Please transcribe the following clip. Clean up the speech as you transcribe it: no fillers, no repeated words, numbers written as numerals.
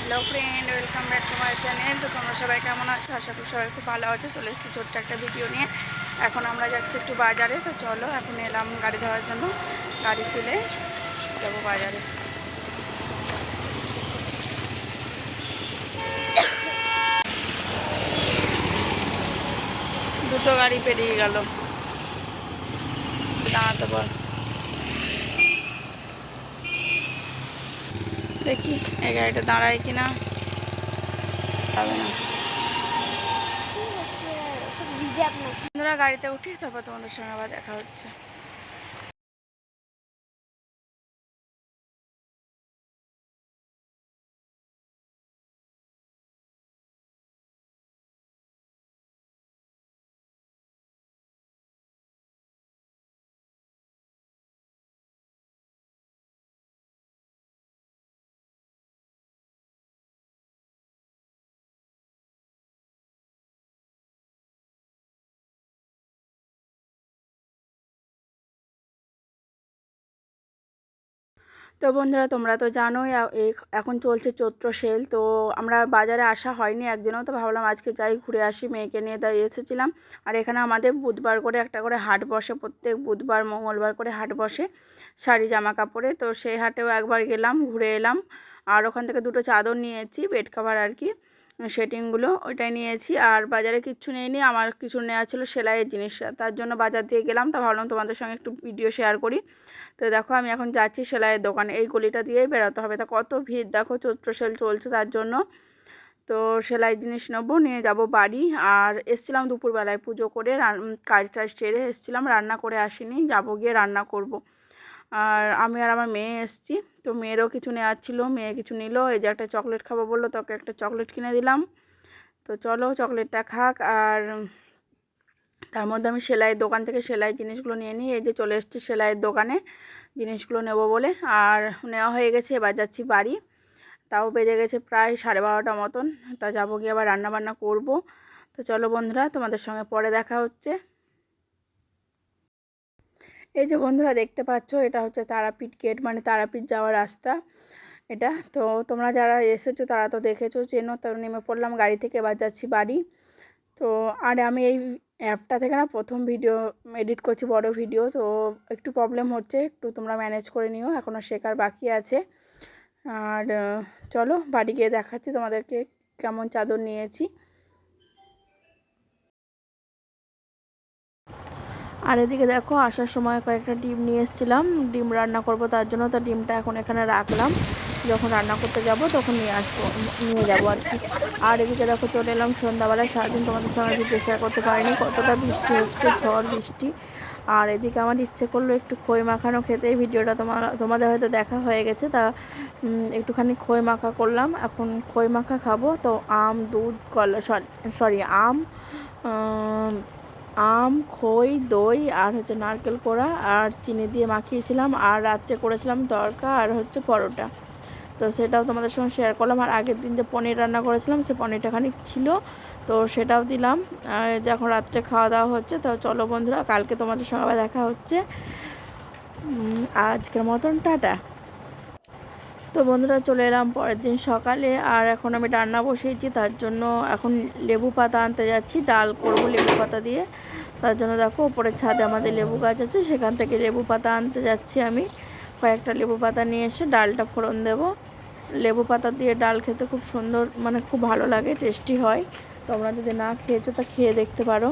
Hello friend, welcome back to my channel. তো তোমরা সবাই কেমন আছো? আশা করি সবাই খুব ভালো আছো। চলে এসেছি ছোট্ট একটা ভিডিও নিয়ে। এখন আমরা যাচ্ছি একটু বাজারে। তো চলো, এখন এলাম গাড়ি ধরার জন্য। গাড়ি ফেলে যাবো বাজারে। দুটো গাড়ি পেরিয়ে গেল। দাঁড়াতে বল, দেখি এই গাড়িটা দাঁড়ায় কিনা। যাবে না। বন্ধুরা, গাড়িতে উঠি, তারপর তোমাদের সঙ্গে আবার দেখা হচ্ছে। তো বন্ধুরা, তোমরা তো জানোই এখন চলছে চৈত্র সেল। তো আমরা বাজারে আসা হয়নি একদিনও, তো ভাবলাম আজকে যাই, ঘুরে আসি। মেয়েকে নিয়ে তাই এসেছিলাম। আর এখানে আমাদের বুধবার করে একটা করে হাট বসে, প্রত্যেক বুধবার মঙ্গলবার করে হাট বসে শাড়ি জামা কাপড়ে। তো সেই হাটেও একবার গেলাম, ঘুরে এলাম। আর ওখান থেকে দুটো চাদর নিয়েছি, বেড কভার আর কি, সেটিংগুলো ওইটাই নিয়েছি। আর বাজারে কিচ্ছু নেইনি, আমার কিছু নেওয়া ছিল সেলাইয়ের জিনিস, তার জন্য বাজার দিয়ে গেলাম। তা ভাবলাম তোমাদের সঙ্গে একটু ভিডিও শেয়ার করি। তো দেখো, আমি এখন যাচ্ছি সেলাইয়ের দোকানে। এই গলিটা দিয়েই বেরোতে হবে। তা কত ভিড় দেখো, চৈত্র সেল চলছে তার জন্য। তো সেলাই জিনিস নেবো, নিয়ে যাব বাড়ি। আর এসছিলাম দুপুরবেলায় পুজো করে, কাজ টাজ সেরে এসছিলাম, রান্না করে আসিনি, যাব গিয়ে রান্না করব। আর আমি আর আমার মেয়ে এসছি। তো মেয়েরও কিছু নেওয়ার ছিল, মেয়ে কিছু নিল। এই যে একটা চকলেট খাবো বললো, তোকে একটা চকলেট কিনে দিলাম। তো চলো, চকলেটটা খাক। আর তার মধ্যে আমি সেলাইয়ের দোকান থেকে সেলাই জিনিসগুলো নিয়ে নিই। এই যে চলে এসেছি সেলাইয়ের দোকানে জিনিসগুলো নেব বলে। আর নেওয়া হয়ে গেছে, এবার যাচ্ছি বাড়ি। তাও বেজে গেছে প্রায় 12:30 মতন। তা যাবো গিয়ে আবার রান্নাবান্না করব। তো চলো বন্ধুরা, তোমাদের সঙ্গে পরে দেখা হচ্ছে। এই যে বন্ধুরা দেখতে পাচ্ছ, এটা হচ্ছে তারাপীঠ গেট, মানে তারাপীঠ যাওয়ার রাস্তা এটা। তো তোমরা যারা এসেছো তারা তো দেখেছো, চেনো। তো নেমে পড়লাম গাড়ি থেকে, এবার যাচ্ছি বাড়ি। তো আর আমি এই অ্যাপটা থেকে না প্রথম ভিডিও এডিট করছি, বড় ভিডিও। তো একটু প্রবলেম হচ্ছে, একটু তোমরা ম্যানেজ করে নিও, এখনও শেখার বাকি আছে। আর চলো বাড়ি গিয়ে দেখাচ্ছি তোমাদেরকে কেমন চাদর নিয়েছি। আর এদিকে দেখো, আসার সময় কয়েকটা ডিম নিয়ে এসেছিলাম, ডিম রান্না করব তার জন্য। তো ডিমটা এখন এখানে রাখলাম, যখন রান্না করতে যাব তখন নিয়ে যাবো আর কি। আর এদিকে দেখো, চলে এলাম সন্ধ্যাবেলায়। সারাদিন তোমাদের সঙ্গে ভিডিও শেয়ার করতে পারিনি, কতটা বৃষ্টি হচ্ছে, ঝড় বৃষ্টি। আর এদিকে আমার ইচ্ছে করলো একটু খই মাখানো খেতে। এই ভিডিওটা তোমাদের হয়তো দেখা হয়ে গেছে। তা একটুখানি খই মাখা করলাম, এখন খই মাখা খাবো। তো আম, দুধ, কলা, সরি আম, আম, খই, দই আর হচ্ছে নারকেল কোড়া আর চিনি দিয়ে মাখিয়েছিলাম। আর রাত্রে করেছিলাম তড়কা আর হচ্ছে পরোটা। তো সেটাও তোমাদের সঙ্গে শেয়ার করলাম। আর আগের দিন যে পনির রান্না করেছিলাম, সে পনিরটা খানিক ছিল, তো সেটাও দিলাম। আর যে এখন রাত্রে খাওয়া দাওয়া হচ্ছে। তো চলো বন্ধুরা, কালকে তোমাদের সঙ্গে আবার দেখা হচ্ছে। আজকের মতন টাটা। তো বন্ধুরা, চলে এলাম পরের দিন সকালে। আর এখন আমি রান্না বসিয়েছি, তার জন্য এখন লেবু পাতা আনতে যাচ্ছি, ডাল করব লেবু পাতা দিয়ে। তার জন্য দেখো, উপরের ছাদে আমাদের লেবু গাছ আছে, সেখান থেকে লেবু পাতা আনতে যাচ্ছি আমি। কয়েকটা লেবু পাতা নিয়ে এসে ডালটা ফোড়ন দেব। লেবু পাতা দিয়ে ডাল খেতে খুব সুন্দর, মানে খুব ভালো লাগে, টেস্টি হয়। তোমরা যদি না খেয়েছো তা খেয়ে দেখতে পারো।